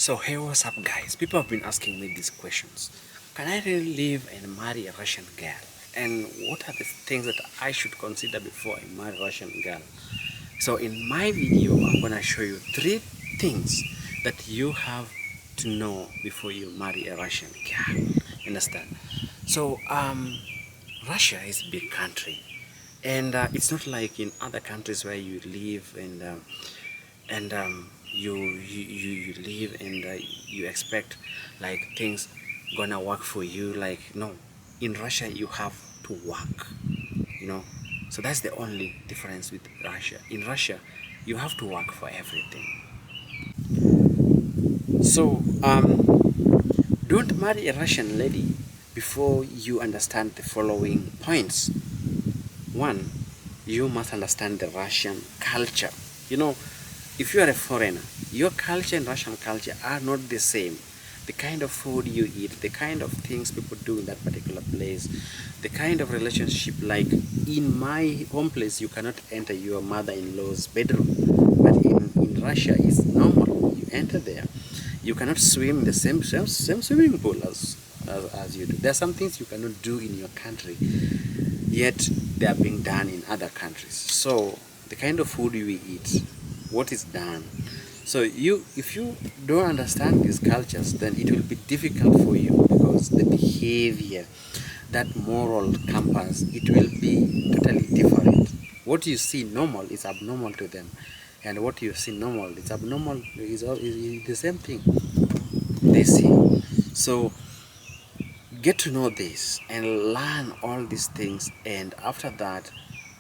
So hey, what's up guys? People have been asking me these questions. Can I really live and marry a Russian girl? And what are the things that I should consider before I marry a Russian girl? So in my video, I'm gonna show you 3 things that you have to know before you marry a Russian girl. Understand? So Russia is a big country, and it's not like in other countries where you live and you live and you expect like things gonna work for you. Like, no, in Russia you have to work, you know. So that's the only difference with Russia. In Russia you have to work for everything. So don't marry a Russian lady before you understand the following points. One, you must understand the Russian culture. You know, if you are a foreigner, your culture and Russian culture are not the same. The kind of food you eat, the kind of things people do in that particular place, the kind of relationship, like in my home place, you cannot enter your mother-in-law's bedroom. But in Russia, it's normal. You enter there. You cannot swim in the same swimming pool as you do. There are some things you cannot do in your country, yet they are being done in other countries. So the kind of food you eat, what is done. So if you don't understand these cultures, then it will be difficult for you, because the behavior, that moral compass, it will be totally different. What you see normal is abnormal to them, and what you see normal is abnormal is the same thing they see. So get to know this and learn all these things, and after that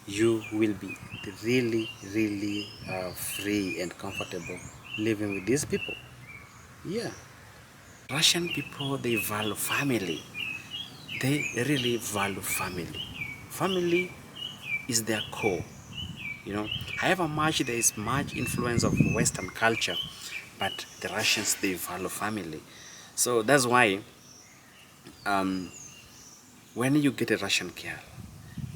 you will be really free and comfortable living with these people. Yeah, Russian people, they value family. They really value family. Family is their core, you know. However much there is much influence of Western culture, but the Russians, they value family. So that's why um, when you get a Russian girl,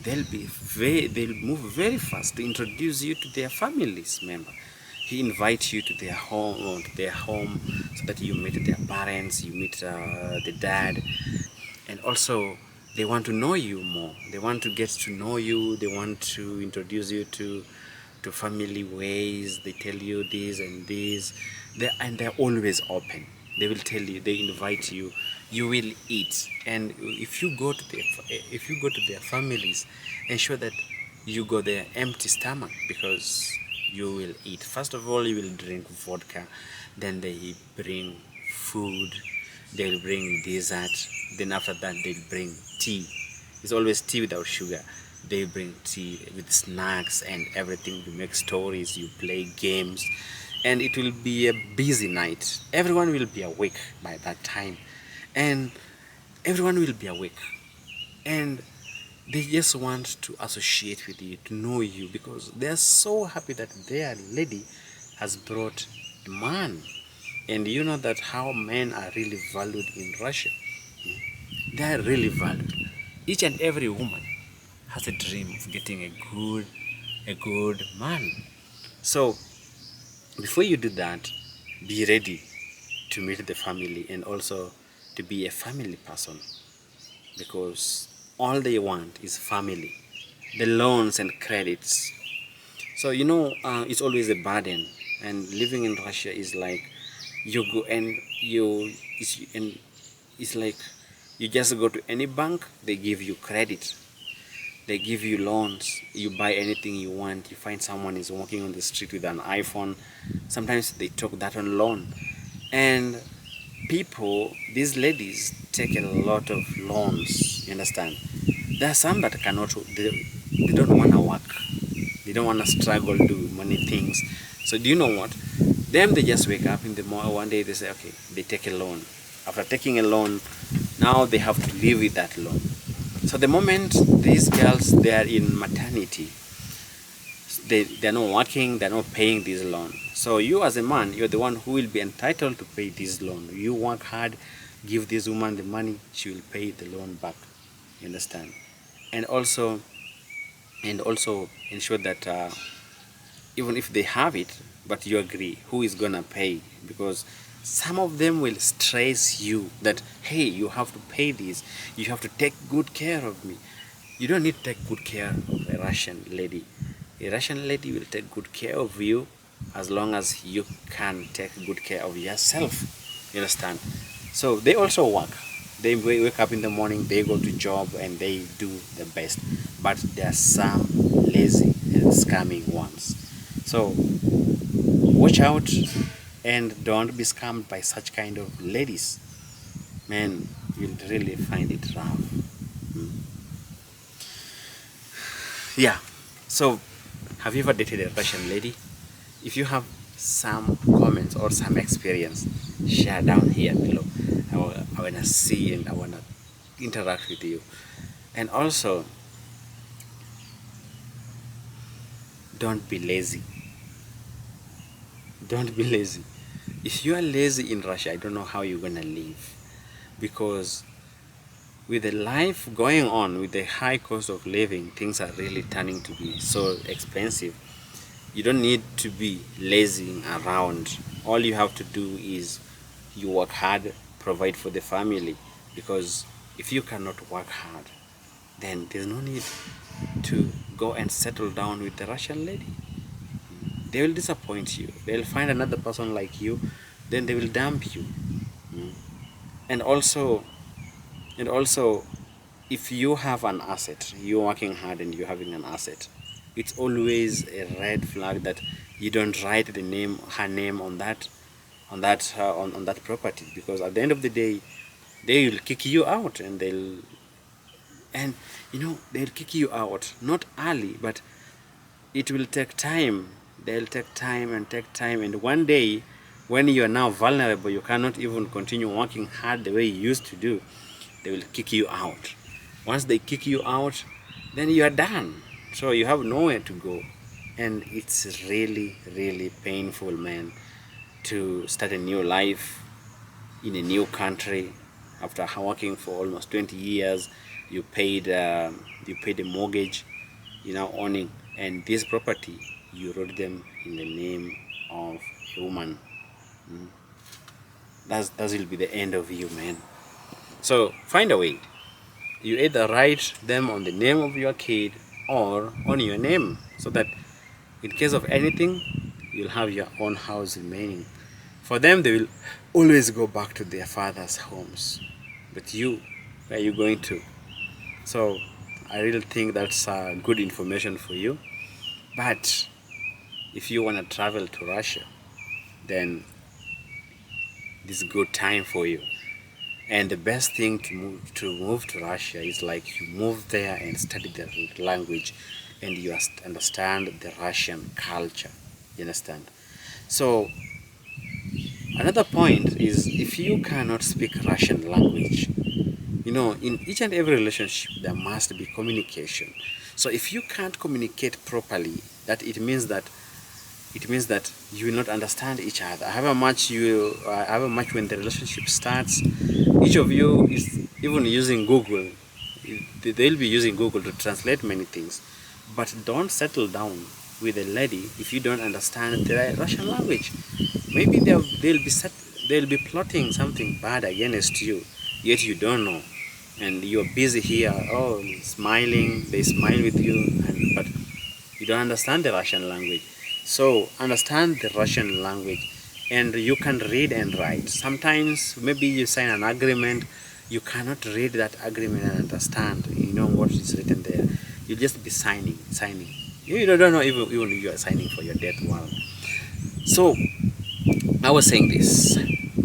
they'll move very fast to introduce you to their families member. He invites you to their home, so that you meet their parents, you meet the dad, and also they want to know you more. They want to get to know you. They want to introduce you to family ways. They tell you this and this. They're always open. They will tell you. They invite you. You will eat. And if you go to their families, ensure that you go there empty stomach, because you will eat. First of all, you will drink vodka. Then they bring food. They'll bring dessert. Then after that, they'll bring tea. It's always tea without sugar. They bring tea with snacks and everything. You make stories, you play games, and it will be a busy night. Everyone will be awake by that time, and everyone will be awake, and they just want to associate with you, to know you, because they're so happy that their lady has brought a man. And you know that how men are really valued in Russia. They are really valued. Each and every woman has a dream of getting a good man. So before you do that, be ready to meet the family, and also to be a family person, because all they want is family, the loans and credits. So it's always a burden, and living in Russia is like you go and it's like you just go to any bank, they give you credit, they give you loans, you buy anything you want. You find someone is walking on the street with an iPhone, sometimes they took that on loan. And these ladies take a lot of loans, you understand. There are some that cannot, they don't want to work, they don't want to struggle, do many things. So do you know what, them, they just wake up in the morning one day, they say, okay, they take a loan. After taking a loan, now they have to live with that loan. So the moment these girls, they are in maternity, they're not working, they're not paying this loan. So you as a man, you're the one who will be entitled to pay this loan. You work hard, give this woman the money, she will pay the loan back. You understand? And also ensure that even if they have it, but you agree who is gonna pay, because Some of them will stress you that, hey, you have to pay this, you have to take good care of me. You don't need to take good care of a Russian lady. A Russian lady will take good care of you as long as you can take good care of yourself. You understand? So they also work. They wake up in the morning, they go to job, and they do the best. But there are some lazy and scamming ones. So watch out and don't be scammed by such kind of ladies. Man, you'll really find it rough. Mm. Yeah. So, have you ever dated a Russian lady? If you have some comments or some experience, share down here below. I want to see and I want to interact with you. And also, don't be lazy. Don't be lazy. If you are lazy in Russia, I don't know how you're gonna live, because with the life going on, with the high cost of living, things are really turning to be so expensive. You don't need to be lazy around. All you have to do is you work hard, provide for the family, because if you cannot work hard, then there's no need to go and settle down with the Russian lady. They will disappoint you. They'll find another person like you, then they will dump you. Mm. And also, and also, if you have an asset, you're working hard and you're having an asset, it's always a red flag that you don't write the name, her name on that, on that property, because at the end of the day, they will kick you out, and and they'll kick you out not early, but it will take time. They'll take time and take time, and one day, when you are now vulnerable, you cannot even continue working hard the way you used to do, they will kick you out. Once they kick you out, then you are done. So you have nowhere to go. And it's really, really painful, man, to start a new life in a new country after working for almost 20 years. You paid a mortgage, you now owning, and this property you wrote them in the name of a woman. Mm. That will be the end of you, man. So find a way. You either write them on the name of your kid or on your name, so that in case of anything, you'll have your own house remaining. For them, they will always go back to their father's homes. But you, where are you going to? So I really think that's good information for you. But if you want to travel to Russia, then this is a good time for you. And the best thing to move to Russia is like you move there and study the language, and you understand the Russian culture. You understand? So another point is, if you cannot speak Russian language, in each and every relationship there must be communication. So if you can't communicate properly, it means that you will not understand each other. However much when the relationship starts, each of you is even using Google. They'll be using Google to translate many things. But don't settle down with a lady if you don't understand the Russian language. Maybe they'll be plotting something bad against you, yet you don't know, and you're busy here, smiling. They smile with you, but you don't understand the Russian language. So understand the Russian language, and you can read and write. Sometimes maybe you sign an agreement, you cannot read that agreement and understand what is written there. You just be signing. You don't know even you are signing for your death warrant. So I was saying this: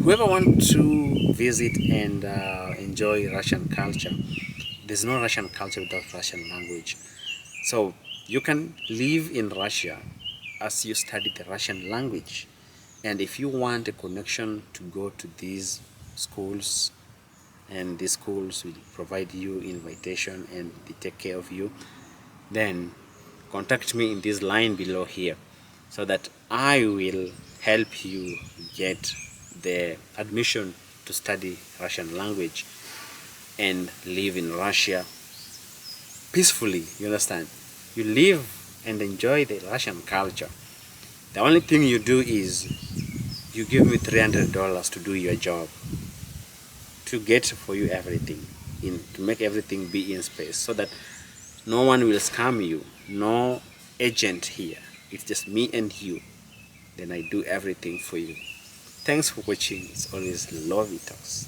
whoever wants to visit and enjoy Russian culture, there's no Russian culture without Russian language. So you can live in Russia as you study the Russian language. And if you want a connection to go to these schools, and these schools will provide you invitation and they take care of you, then contact me in this line below here, so that I will help you get the admission to study Russian language and live in Russia peacefully. You understand? You live and enjoy the Russian culture. The only thing you do is You give me $300 to do your job, to get for you everything, to make everything be in space, so that no one will scam you, no agent here. It's just me and you. Then I do everything for you. Thanks for watching. It's always Lovey Talks.